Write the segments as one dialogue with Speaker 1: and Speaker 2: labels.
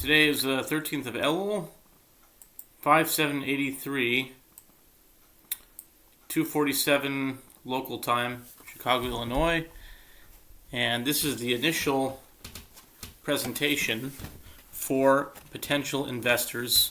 Speaker 1: Today is the 13th of Elul, 5783, 2:47 local time, Chicago, Illinois. And this is the initial presentation for potential investors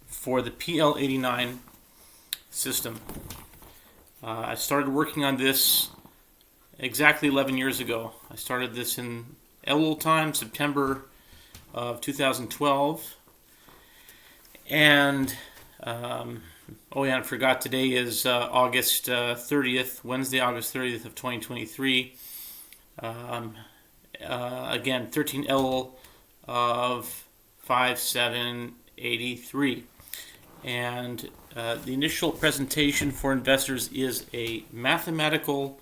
Speaker 1: for the PL-89 system. I started working on this exactly 11 years ago. I started this in Elul time, September of 2012. And, I forgot today is August 30th, Wednesday, August 30th of 2023. Again, 13 Elul of 5783. And the initial presentation for investors is a mathematical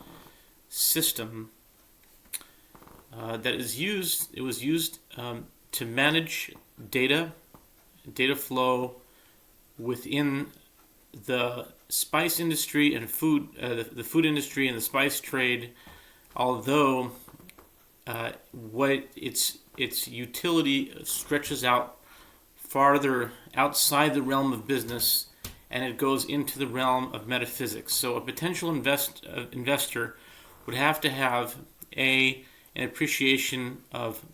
Speaker 1: system that is used. It was used to manage data flow within the spice industry and the food industry and the spice trade. Although what its utility stretches out farther outside the realm of business, and it goes into the realm of metaphysics. So a potential investor would have to have an appreciation of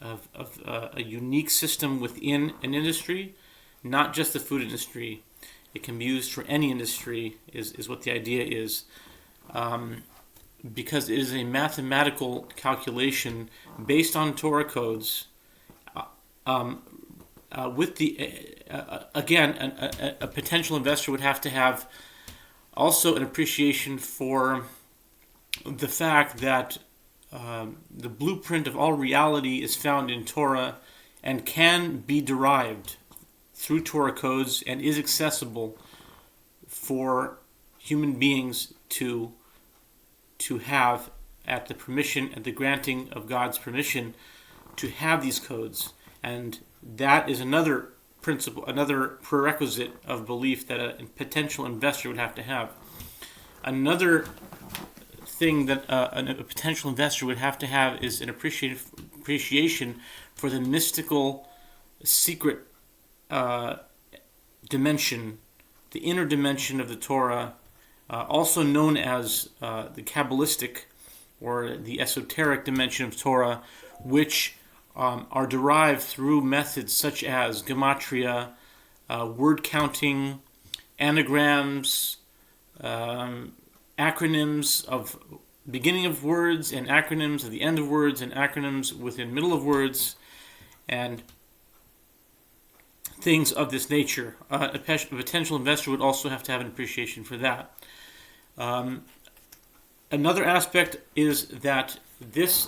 Speaker 1: a unique system within an industry, not just the food industry. It can be used for any industry, is what the idea is, because it is a mathematical calculation based on Torah codes. With the a potential investor would have to have also an appreciation for the fact that the blueprint of all reality is found in Torah and can be derived through Torah codes and is accessible for human beings to have at the granting of God's permission to have these codes. And that is another principle, another prerequisite of belief that a potential investor would have to have. Another thing that a potential investor would have to have is an appreciation for the mystical, secret dimension, the inner dimension of the Torah, also known as the Kabbalistic or the esoteric dimension of Torah, which are derived through methods such as gematria, word counting, anagrams, acronyms of beginning of words, and acronyms of the end of words, and acronyms within middle of words, and things of this nature. A potential investor would also have to have an appreciation for that. Another aspect is that this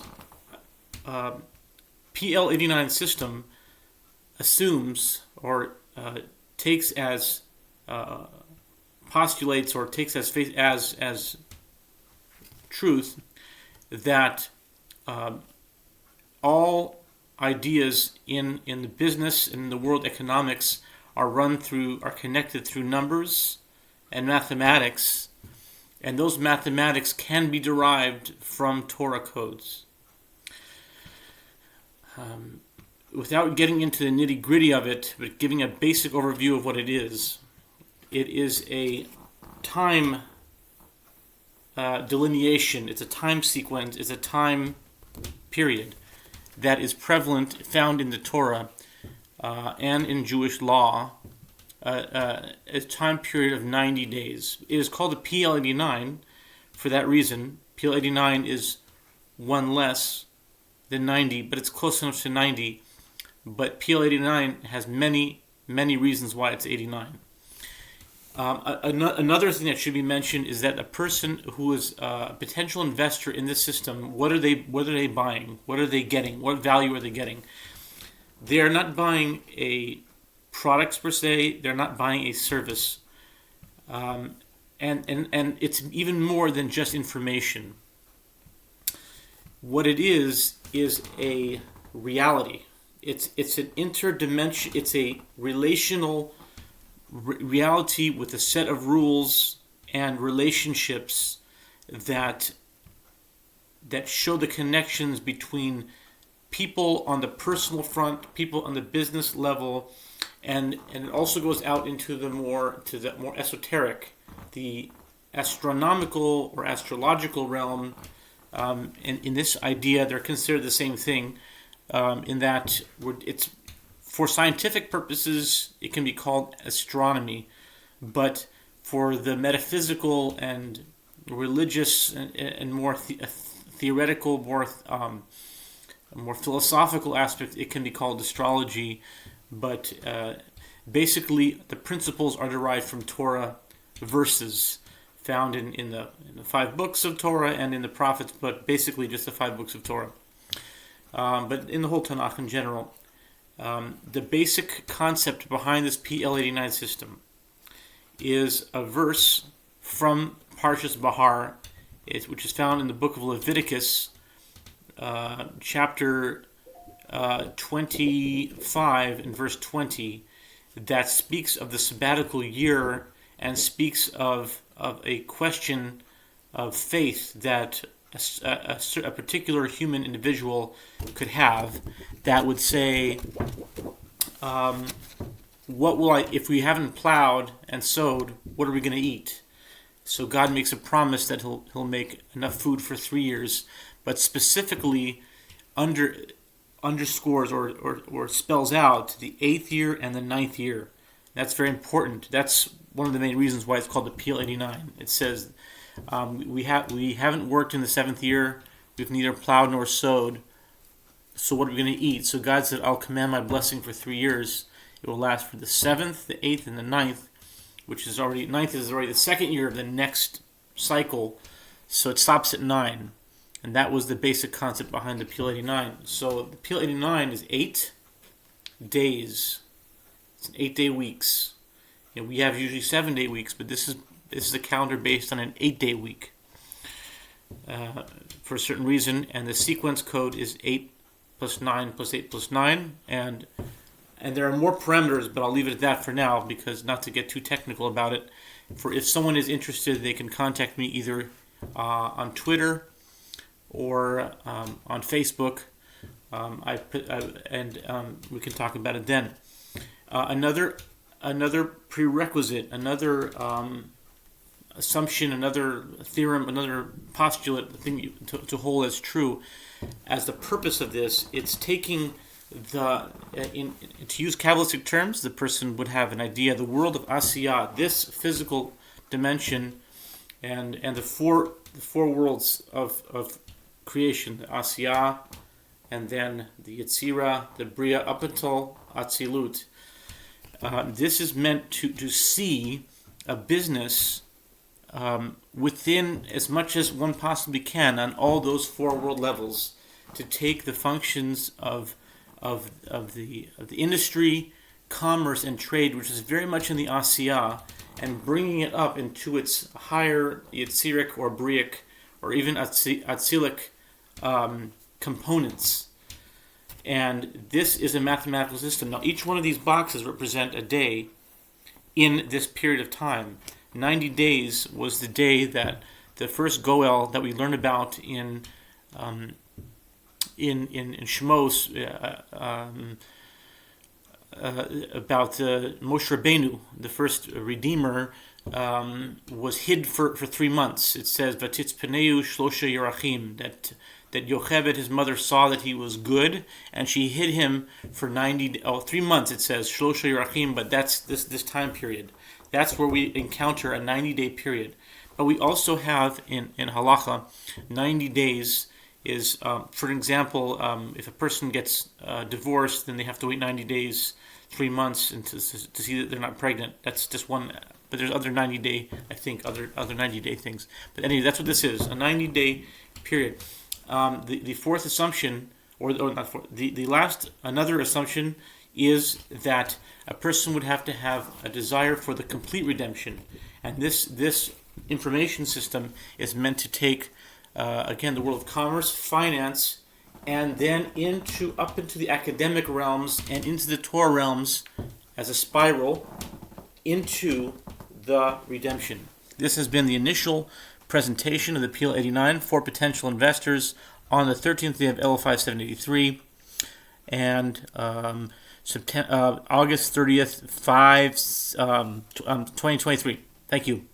Speaker 1: PL-89 system assumes or takes as postulates or takes as faith as truth that all ideas in the business and in the world economics are connected through numbers and mathematics, and those mathematics can be derived from Torah codes. Without getting into the nitty-gritty of it, but giving a basic overview of what it is a time delineation, it's a time sequence, it's a time period that is prevalent, found in the Torah and in Jewish law, a time period of 90 days. It is called a PL-89 for that reason. PL-89 is one less than 90, but it's close enough to 90. But PL-89 has many, many reasons why it's 89. Another thing that should be mentioned is that a person who is a potential investor in this system, what are they buying? What are they getting? What value are they getting? They are not buying a product per se. They're not buying a service, and it's even more than just information. What it is a reality. It's an interdimension. It's a relational reality with a set of rules and relationships that show the connections between people on the personal front, people on the business level, and it also goes out into the more esoteric, the astronomical or astrological realm. In this idea, they're considered the same thing, in that it's, for scientific purposes, it can be called astronomy, but for the metaphysical and religious and more theoretical, more philosophical aspect, it can be called astrology. But basically, the principles are derived from Torah verses found in the 5 books of Torah and in the prophets, but basically just the 5 books of Torah. But in the whole Tanakh in general, the basic concept behind this PL-89 system is a verse from Parshas Bahar, which is found in the book of Leviticus, chapter 25 and verse 20, that speaks of the sabbatical year and speaks of a question of faith that a particular human individual could have, that would say, what will if we haven't plowed and sowed, what are we going to eat? So God makes a promise that he'll make enough food for 3 years, but specifically underscores or spells out the 8th year and the 9th year. That's very important. That's one of the main reasons why it's called the PL-89. It says we haven't worked in the 7th year, we've neither plowed nor sowed, so what are we going to eat? So God said, I'll command my blessing for 3 years. It will last for the 7th, the 8th, and the 9th, which is already, 9th is already the 2nd year of the next cycle, so it stops at 9. And that was the basic concept behind the PL-89. So the PL-89 is 8 days. It's 8-day weeks. And we have usually 7-day weeks, but this is a calendar based on an 8-day week for a certain reason. And the sequence code is 8 plus 9 plus 8 plus 9. And there are more parameters, but I'll leave it at that for now, because not to get too technical about it. If someone is interested, they can contact me either on Twitter or on Facebook. We can talk about it then. Another prerequisite, another assumption, another theorem, another postulate, thing to hold as true as the purpose of this. It's taking to use Kabbalistic terms, the person would have an idea, the world of Asiyah, this physical dimension, and the four worlds of creation, the Asiyah, and then the Yetzirah, the Bria, up until Atzilut. This is meant to see a business within as much as one possibly can on all those 4 world levels, to take the functions of the industry, commerce, and trade, which is very much in the Asiyah, and bringing it up into its higher Yetziric or Briic or even Atzilic components. And this is a mathematical system. Now, each one of these boxes represent a day in this period of time. 90 days was the day that the first Goel that we learn about in Shemos, about Moshe Rabbeinu, the first Redeemer, was hid for 3 months. It says, "Vatitz Peneu Shlosha Yerachim," that Yocheved, his mother, saw that he was good, and she hid him for 3 months. It says Shlosha Yerachim, but that's this time period. That's where we encounter a 90-day period. But we also have in Halacha 90 days. Is, for example, if a person gets divorced, then they have to wait 90 days, 3 months, and to see that they're not pregnant. That's just one. But there's other 90-day, I think, other 90-day things. But anyway, that's what this is, a 90-day period. The fourth assumption, or not fourth, another assumption is that a person would have to have a desire for the complete redemption. And this information system is meant to take again, the world of commerce, finance, and then up into the academic realms and into the Torah realms as a spiral into the redemption. This has been the initial presentation of the PL-89 for potential investors on the 13th day of Elul 5783. and August 30th, 2023. Thank you.